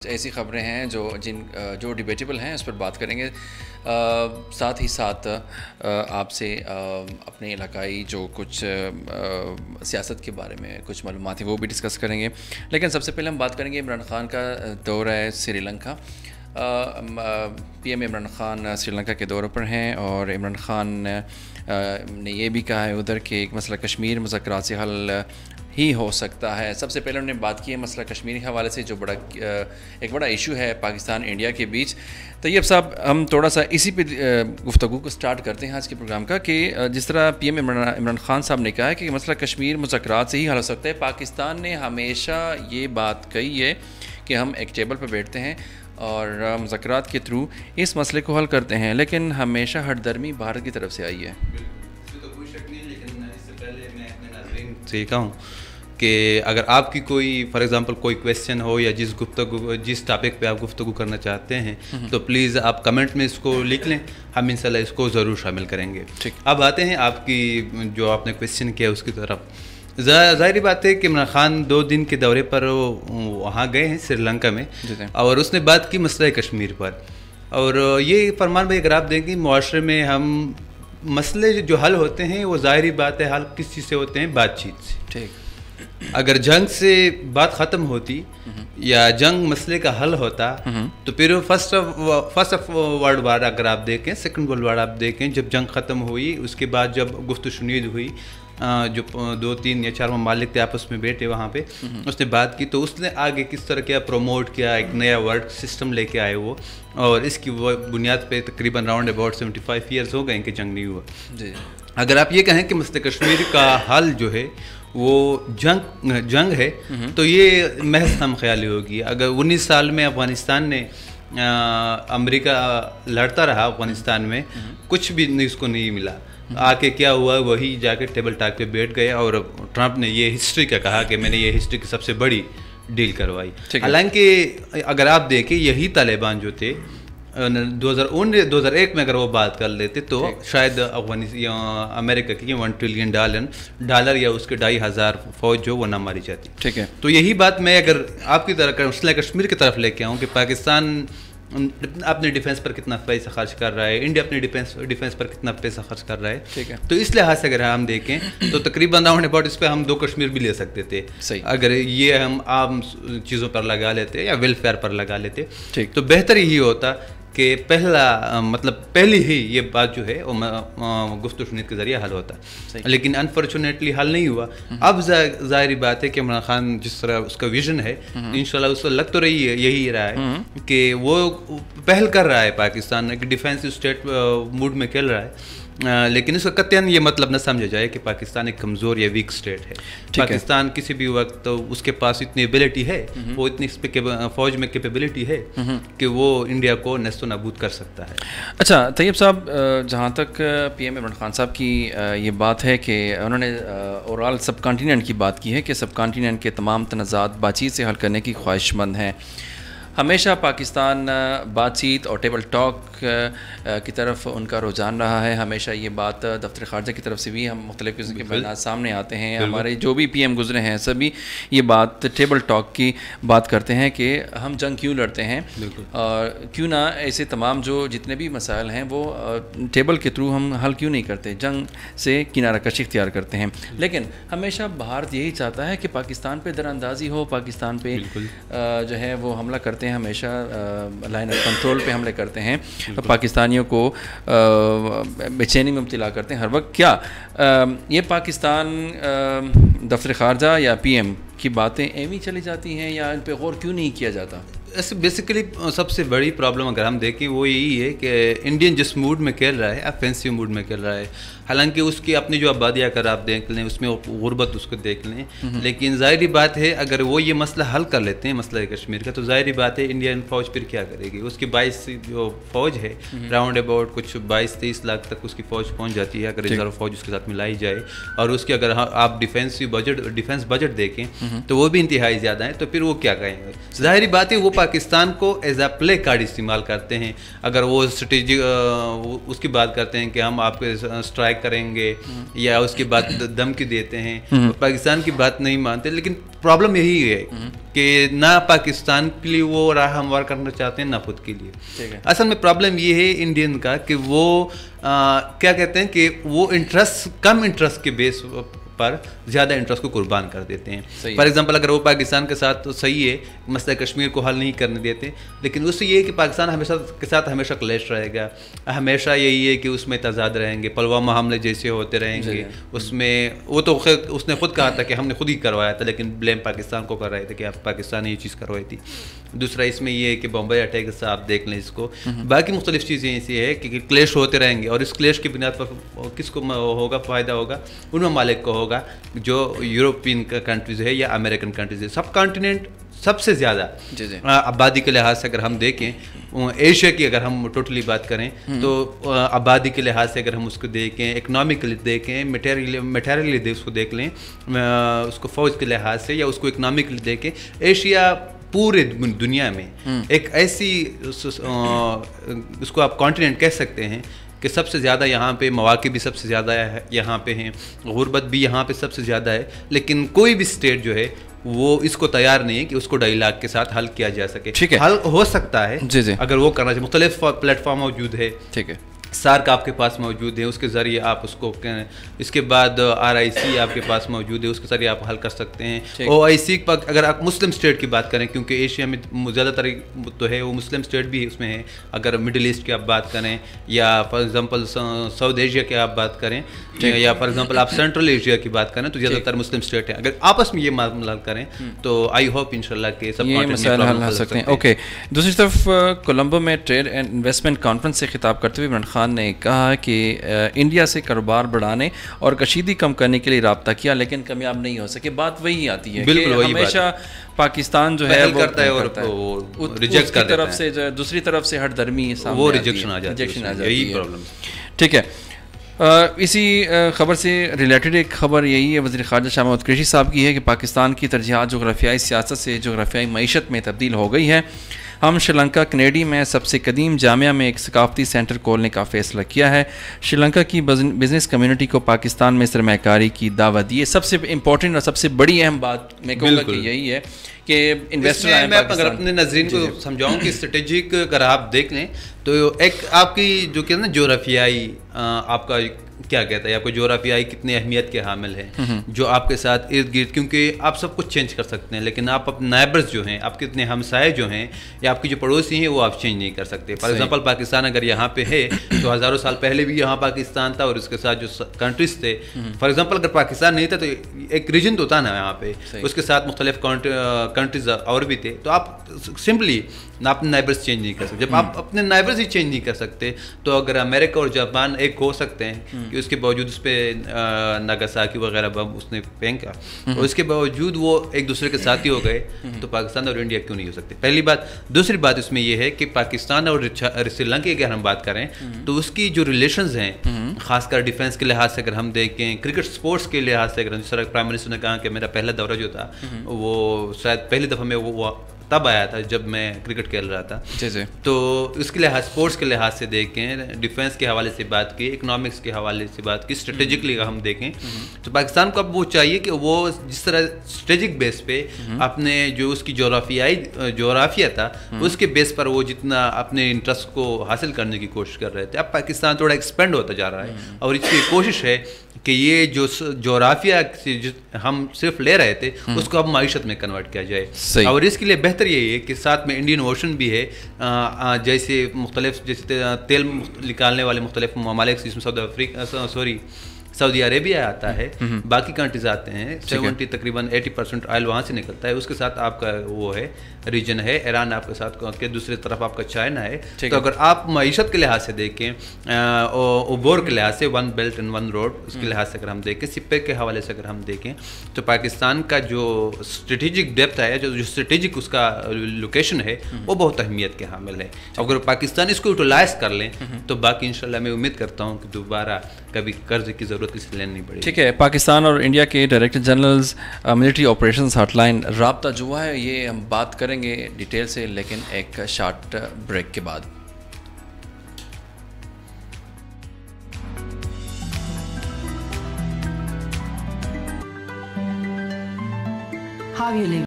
ऐसी ख़बरें हैं जो डिबेटेबल हैं, उस पर बात करेंगे। साथ ही साथ आपसे अपने इलाकाई जो कुछ सियासत के बारे में कुछ मालूमात है वो भी डिस्कस करेंगे। लेकिन सबसे पहले हम बात करेंगे इमरान खान का दौरा है श्रीलंका। पीएम इमरान खान श्रीलंका के दौरे पर हैं और इमरान खान ने ये भी कहा है उधर के एक मसला कश्मीर मुज़ाकरात से हल ही हो सकता है। सबसे पहले उन्होंने बात की है मसला कश्मीर के हवाले से, जो एक बड़ा इशू है पाकिस्तान इंडिया के बीच। तैयब साहब, हम थोड़ा सा इसी पे गुफ्तगू को स्टार्ट करते हैं आज के प्रोग्राम का कि जिस तरह पीएम इमरान खान साहब ने कहा है कि मसला कश्मीर मुज़ाकरात से ही हल हो सकता है। पाकिस्तान ने हमेशा ये बात कही है कि हम एक टेबल पर बैठते हैं और मुज़ाकरात के थ्रू इस मसले को हल करते हैं, लेकिन हमेशा हठधर्मी भारत की तरफ से आई है। इसमें तो कोई शक नहीं, लेकिन इससे पहले मैं अपने नाज़रीन से ये कहूँ कि अगर आपकी कोई फॉर एग्जांपल कोई क्वेश्चन हो या जिस टॉपिक पे आप गुफ्तगू करना चाहते हैं तो प्लीज़ आप कमेंट में इसको लिख लें, हम इंशाल्लाह इसको ज़रूर शामिल करेंगे। ठीक। अब आते हैं आपकी जो आपने क्वेश्चन किया उसकी तरफ। ज़ाहिर बात है कि इमरान खान 2 दिन के दौरे पर वहाँ गए हैं श्रीलंका में, और उसने बात की मसला कश्मीर पर। और ये फरमान भाई अगर आप देखें, मुआशरे में हम मसले जो हल होते हैं वो ज़ाहिर बात है हल किस चीज़ से होते हैं, बातचीत से। ठीक। अगर जंग से बात ख़त्म होती या जंग मसले का हल होता तो फिर फर्स्ट ऑफ वर्ल्ड वार अगर आप देखें, सेकंड वर्ल्ड वार आप देखें, जब जंग ख़त्म हुई उसके बाद जब गुफ्त शुनीद हुई, जो 2, 3 या 4 ममालिक थे आपस में बैठे वहाँ पे, उसने बात की, तो उसने आगे किस तरह क्या प्रमोट किया, एक नया वर्ड सिस्टम लेके आए वो, और इसकी बुनियाद पे तकरीबन राउंड अबाउट 75 ईयर्स हो गए कि जंग नहीं हुआ जी। अगर आप ये कहें कि मसले कश्मीर का हल जो है वो जंग है तो ये महज हम ख्याली होगी। अगर 19 साल में अफ़गानिस्तान ने अमेरिका लड़ता रहा अफ़गानिस्तान में, कुछ भी इसको नहीं मिला, आके क्या हुआ, वही जाके टेबल टॉक पे बैठ गए और ट्रंप ने ये हिस्ट्री का कहा कि मैंने ये हिस्ट्री की सबसे बड़ी डील करवाई। हालांकि अगर आप देखें यही तालिबान जो थे 2001 में अगर वो बात कर लेते तो शायद अमेरिका की $1 ट्रिलियन या उसके 2,500 फौज जो वो ना मारी जाती। ठीक है। तो यही बात मैं अगर आपकी तरह मसला कश्मीर की तरफ लेके आऊँ कि पाकिस्तान अपने डिफेंस पर कितना पैसा खर्च कर रहा है, इंडिया अपने डिफेंस पर कितना पैसा खर्च कर रहा है। ठीक है। तो इस लिहाज से अगर हम देखें तो तकरीबन राउंड अबाउट इस पर हम 2 कश्मीर भी ले सकते थे। सही। अगर ये हम आम चीज़ों पर लगा लेते या वेलफेयर पर लगा लेते ठीक। तो बेहतर यही होता कि पहली ही ये बात जो है वो गुफ्तगू शुनीद के ज़रिए हल होता, लेकिन अनफॉर्चुनेटली हल नहीं हुआ। अब ज़ाहिर बात है कि इमरान खान जिस तरह उसका विजन है, इंशाल्लाह उसको लग तो रही है यही रहा है कि वो पहल कर रहा है, पाकिस्तान एक डिफेंसिव स्टेट मूड में खेल रहा है, लेकिन इसका कतई ये मतलब न समझा जाए कि पाकिस्तान एक कमज़ोर या वीक स्टेट है। पाकिस्तान किसी भी वक्त तो उसके पास इतनी एबिलिटी है, वो इतनी फ़ौज में कैपेबिलिटी है कि वो इंडिया को नस्तो नाबूद कर सकता है। अच्छा तैयब साहब, जहाँ तक पीएम इमरान खान साहब की ये बात है कि उन्होंने ओवरऑल सब कॉन्टिनेंट की बात की है कि सब कॉन्टिनेंट के तमाम तनाज़ात बातचीत से हल करने की ख्वाहिशमंद हैं। हमेशा पाकिस्तान बातचीत और टेबल टॉक की तरफ उनका रुझान रहा है। हमेशा ये बात दफ्तर ख़ारजा की तरफ से भी हम मुख्तलिफ़ किस्म के बयान सामने आते हैं, हमारे जो भी पीएम गुजरे हैं सभी ये बात टेबल टॉक की बात करते हैं कि हम जंग क्यों लड़ते हैं और क्यों ना ऐसे तमाम जो जितने भी मसाइल हैं वो टेबल के थ्रू हम हल क्यों नहीं करते, जंग से किनारा कशी इख्तियार करते हैं। लेकिन हमेशा भारत यही चाहता है कि पाकिस्तान पर दरानंदाजी हो, पाकिस्तान पर जो है वो हमला करते हैं, हमेशा लाइन ऑफ कंट्रोल पे हमले करते हैं, पाकिस्तानियों को बेचैनी में मुब्तला करते हैं हर वक्त। क्या ये पाकिस्तान दफ्तर ख़ारजा या पीएम की बातें एवं चली जाती हैं या इन पे गौर क्यों नहीं किया जाता? ऐसे बेसिकली सबसे बड़ी प्रॉब्लम अगर हम देखें वो यही है कि इंडियन जिस मूड में खेल रहा है, ऑफेंसिव मूड में खेल रहा है। हालांकि उसकी अपनी जो आबादी अगर आप देख लें उसमें गुर्बत उसको देख लें, लेकिन ज़ाहिर बात है अगर वो ये मसला हल कर लेते हैं मसला कश्मीर का, तो ज़ाहिर बात है इंडियन फ़ौज फिर क्या करेगी। उसकी 22 जो फ़ौज है राउंड अबाउट कुछ 22-23 लाख तक उसकी फ़ौज पहुँच जाती है अगर रिजर्व फ़ौज उसके साथ मिलाई जाए, और उसकी अगर आप डिफेंस बजट देखें तो वो भी इंतहाई ज़्यादा है, तो फिर वो क्या कहेंगे। ज़ाहिर बात है वो पाकिस्तान को एज अ प्ले कार्ड इस्तेमाल करते हैं। अगर वो स्ट्रेटेजी उसकी बात करते हैं कि हम आपको स्ट्राइक करेंगे या उसके बाद धमकी देते हैं, तो पाकिस्तान की बात नहीं मानते। लेकिन प्रॉब्लम यही है कि ना पाकिस्तान के लिए वो राह हमवार करना चाहते हैं, ना खुद के लिए। असल में प्रॉब्लम ये है इंडियन का कि वो क्या कहते हैं कि वो कम इंटरेस्ट के बेस पर ज़्यादा इंटरेस्ट को कुर्बान कर देते हैं। फॉर एग्जांपल अगर वो पाकिस्तान के साथ तो सही है, मसला कश्मीर को हल नहीं करने देते, लेकिन उससे ये है कि पाकिस्तान हमेशा के साथ हमेशा क्लैश रहेगा, हमेशा यही है कि उसमें तजाद रहेंगे, पुलवामा हमले जैसे होते रहेंगे। उसमें वो तो उसने खुद कहा था कि हमने खुद ही करवाया था, लेकिन ब्लेम पाकिस्तान को कर रहे थे कि आप पाकिस्तान ने ये चीज़ करवाई थी। दूसरा इसमें ये है कि बम्बई अटैक से आप देख लें इसको, बाकी मुख्तलिफ चीज़ें ऐसी है कि क्लैश होते रहेंगे और इस क्लैश की बुनियाद पर किसको होगा फ़ायदा होगा, उन ममालिक को होगा जो यूरोपियन कंट्रीज़ है या अमेरिकन कंट्रीज़ है। सब कॉन्टिनेंट सबसे ज़्यादा आबादी के लिहाज से अगर हम देखें, एशिया की अगर हम टोटली बात करें तो आबादी के लिहाज से अगर हम उसको देखें, इकनॉमिकली देखें, मटेरियली उसको देख लें, उसको फ़ौज के लिहाज से या उसको इकनॉमिकली देखें, एशिया पूरे दुनिया में एक ऐसी उसको आप कॉन्टिनेंट कह सकते हैं कि सबसे ज़्यादा यहाँ पे मौक़े भी सबसे ज़्यादा है, यहाँ पे हैं, गुर्बत भी यहाँ पे सबसे ज़्यादा है। लेकिन कोई भी स्टेट जो है वो इसको तैयार नहीं है कि उसको डायलॉग के साथ हल किया जा सके। ठीक है, हल हो सकता है जी जी, अगर वो करना चाहिए। मुख्तलिफ प्लेटफॉर्म मौजूद है, ठीक है, सार्क आपके पास मौजूद है, उसके ज़रिए आप उसको, इसके बाद RIC आपके पास मौजूद है, उसके ज़रिए आप हल कर सकते हैं। OIC पर अगर आप मुस्लिम स्टेट की बात करें, क्योंकि एशिया में ज़्यादातर तो है वो मुस्लिम स्टेट भी उसमें है, अगर मिडिल ईस्ट की आप बात करें या फॉर एग्जांपल साउथ एशिया की आप बात करें या फॉर एग्जांपल आप सेंट्रल एशिया की बात करें, तो ज़्यादातर मुस्लिम स्टेट है। अगर आपस में ये मामला करें तो आई होप इंशाल्लाह के सब मसाइल हल हो सकते हैं। ओके, दूसरी तरफ कोलंबो में ट्रेड एंड इन्वेस्टमेंट कॉन्फ्रेंस से खिताब करते हुए इमरान खान ने कहा कि इंडिया से कारोबार बढ़ाने और कशीदी कम करने के लिए रब्ता किया, लेकिन कामयाब नहीं हो सके। बात वही आती है, बिल्कुल वही हमेशा पाकिस्तान जो है वो करता है और रिजेक्ट कर तरफ से जो दूसरी तरफ से हट दरमी वो रिजेक्शन आ जाती है, यही प्रॉब्लम। ठीक है, इसी ख़बर से रिलेटेड एक ख़बर यही है वज़ीर ख़ारजा शाह महमूद कुरैशी साहब की है कि पाकिस्तान की तरजीहात जोग्राफियाई सियासत से जोग्राफियाई मईशत में तब्दील हो गई है। हम श्रीलंका कनेडी में सबसे कदीम जामिया में एक सकाफ़ती सेंटर खोलने का फ़ैसला किया है। श्रीलंका की बिज़नेस कम्युनिटी को पाकिस्तान में सरमायाकारी की दावत दी है। सबसे इम्पोर्टेंट और सबसे बड़ी अहम बात मैं कहूँगा कि यही है कि इन्वेस्टर, मैं अगर अपने नजरीन को समझाऊँ कि स्ट्रेटेजिक अगर आप देख लें तो एक आपकी जो कहते हैं ना जोग्राफियाई, आपका क्या कहता है, आपको जोग्राफियाई कितनी अहमियत के हामिल है जो आपके साथ इर्द गिर्द, क्योंकि आप सब कुछ चेंज कर सकते हैं लेकिन आप अपने नाइबर्स जो हैं, आपके इतने हमसाए जो हैं या आपकी जो पड़ोसी हैं वो आप चेंज नहीं कर सकते। फॉर एग्जांपल पाकिस्तान अगर यहाँ पे है तो हज़ारों साल पहले भी यहाँ पाकिस्तान था और उसके साथ जो कंट्रीज थे, फॉर एग्जांपल अगर पाकिस्तान नहीं था तो एक रीजन तो था ना यहाँ पे, उसके साथ मुख्तलिफ कंट्रीज और भी थे, तो आप सिंपली अपने नाइबर्स चेंज नहीं कर सकते। जब आप अपने नाइबर्स ही चेंज नहीं कर सकते तो अगर अमेरिका और जापान एक हो सकते हैं कि उसके बावजूद उस पर नागासाकी वगैरह बम उसने फेंका और उसके बावजूद वो एक दूसरे के साथी हो गए, तो पाकिस्तान और इंडिया क्यों नहीं हो सकते? पहली बात। दूसरी बात इसमें यह है कि पाकिस्तान और श्रीलंका की अगर हम बात करें तो उसकी जो रिलेशंस हैं, खासकर डिफेंस के लिहाज से अगर हम देखें, क्रिकेट स्पोर्ट्स के लिहाज से अगर, जिस तरह प्राइम मिनिस्टर ने कहा कि मेरा पहला दौरा जो था वो शायद पहली दफ़ा में वो तब आया था जब मैं क्रिकेट खेल रहा था, तो उसके लिहाज, स्पोर्ट्स के लिहाज से देखें, डिफेंस के हवाले से बात की, इकोनॉमिक्स के हवाले से बात की, स्ट्रेटेजिकली हम देखें तो पाकिस्तान को अब वो चाहिए कि वो जिस तरह स्ट्रेटेजिक बेस पे अपने जो उसकी जोग्राफिया था उसके बेस पर वो जितना अपने इंटरेस्ट को हासिल करने की कोशिश कर रहे थे, अब पाकिस्तान थोड़ा एक्सपेंड होता जा रहा है और इसकी कोशिश है कि ये जो जोग्राफिया हम सिर्फ ले रहे थे उसको अब माइशत में कन्वर्ट किया जाए। और इसके लिए बेहतर यही है कि साथ में इंडियन ओशन भी है, जैसे मुख्तलिफ जैसे तेल निकालने वाले मुख्तलिफ ममालिक, जिसमें सऊदी अरेबिया आता है, बाकी कंट्रीज आते हैं, 70 तकरीबन 80% ऑयल वहाँ से निकलता है। उसके साथ आपका वो है रीजन है ईरान, आपके साथ के दूसरी तरफ आपका चाइना है। तो अगर आप मईशत के लिहाज से देखें, उबोर के लिहाज से, one belt and one road, उसके लिहाज से अगर हम देखें, सिप्पे के हवाले से अगर हम देखें, तो पाकिस्तान का जो स्ट्रेटेजिक डेप्थ है, जो स्ट्रेटेजिक उसका लोकेशन है, वो बहुत अहमियत के हामिल है। अगर पाकिस्तान इसको यूटिलाइज कर लें तो बाकी इंशाल्लाह मैं उम्मीद करता हूँ कि दोबारा कभी कर्ज की ज़रूरत ज़रूरत किसी लेनी नहीं पड़ेगी। ठीक है, पाकिस्तान और इंडिया के director generals military operations hotline राब्ता जो हुआ है, ये हम बात करेंगे डिटेल से, लेकिन एक शॉर्ट ब्रेक के बाद। How you live?